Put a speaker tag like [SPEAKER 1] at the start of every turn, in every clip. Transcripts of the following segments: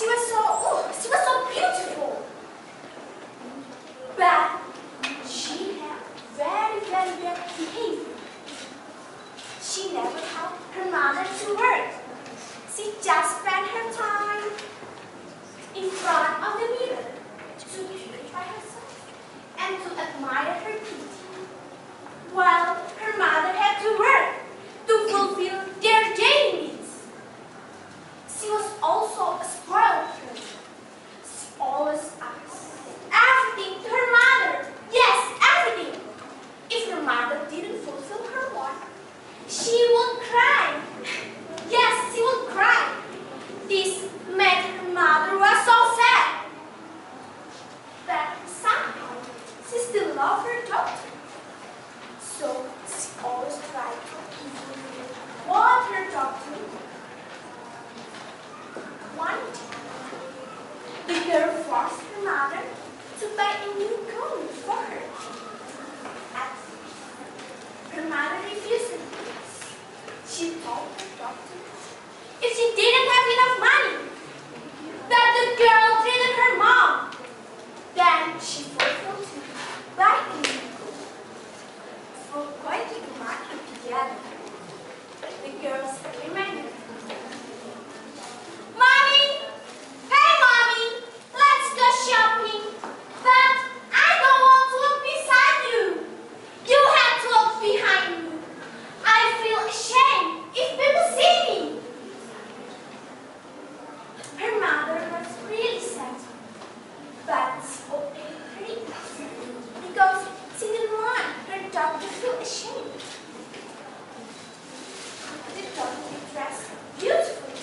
[SPEAKER 1] She was so beautiful. But she had very bad behavior. She never helped her mother to work. She just spent her time in front of the mirror to purify herself and to admire her beauty, while her mother had to work to fulfill their daily needs. She was also a spoiled girl. She always asked everything to her mother. Yes, everything. If her mother didn't fulfill her want, she would cry. Yes, she would cry. This made her mother was so sad. But somehow, she still loved her daughter. So she always tried to fulfill what her daughter wanted. One day, the girl forced her mother to buy a new gown for her. At first, her mother refused it. She told her daughter if she didn't have enough money, that the girl treated her mom. Then she fulfilled to buy a new gown. For going to the market together, the girls reminded her, Mommy! Hey, Mommy! Let's go shopping. But I don't want to look beside you. You have to look behind me. I feel ashamed if people see me. Her mother was really sad, but she obeyed her request because she didn't want her daughter to feel ashamed. The daughter dressed beautifully,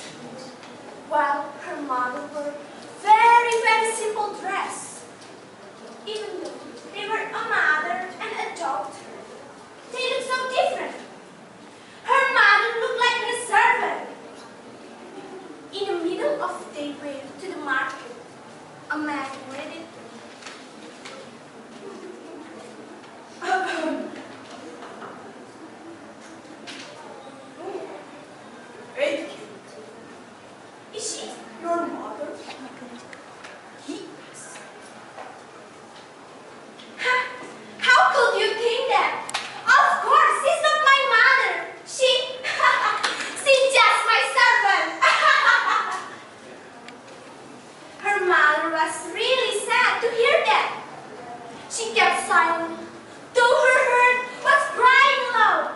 [SPEAKER 1] while her mother wore very simple dress. Even though they were a mother and a daughter, they looked so different. Her mother looked like her servant. In the middle of their way to the market, a man waited. Hey, kid. Is she your mother? He asked. How could you think that? Of course, she's not my mother. She's just my servant. Her mother was really sad to hear that. She kept silent, though her heart was crying aloud.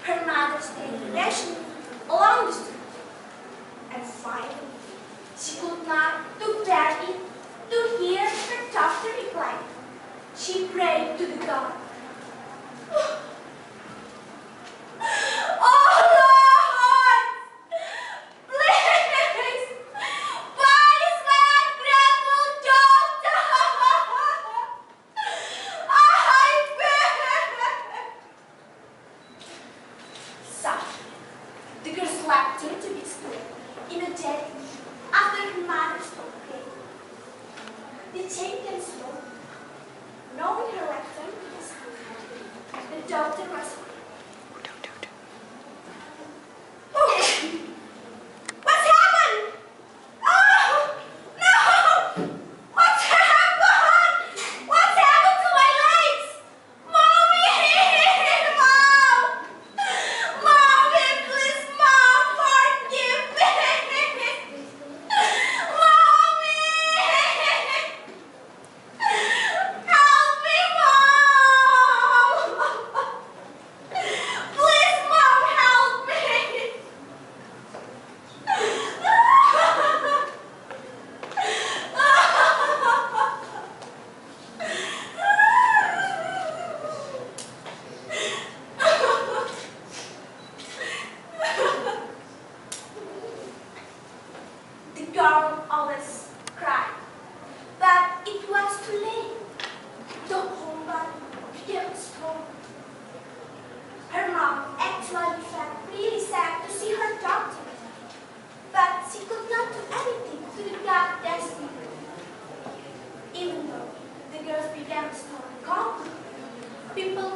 [SPEAKER 1] Her mother stayed rationally along the street, and finally, she could not bear it to hear her daughter reply. She prayed to the God. Oh Lord, please, punish my ungrateful daughter. I beg. So, the girl slept into his bed in a dead after her mother spoke again. The chain came slowly. Knowing her return to the school, the doctor was What's happened? Oh, no! What's happened? What's happened to my legs? Mommy! Mom! Mommy, please, Mom, forgive me! Mommy! Help me, Mom! Please, Mom, help me! The girl always cried, but it was too late. The whole body became strong. Her mom actually felt really sad to see her daughter, but she could not do anything to the God destiny. Even though the girls began to storm calmly, people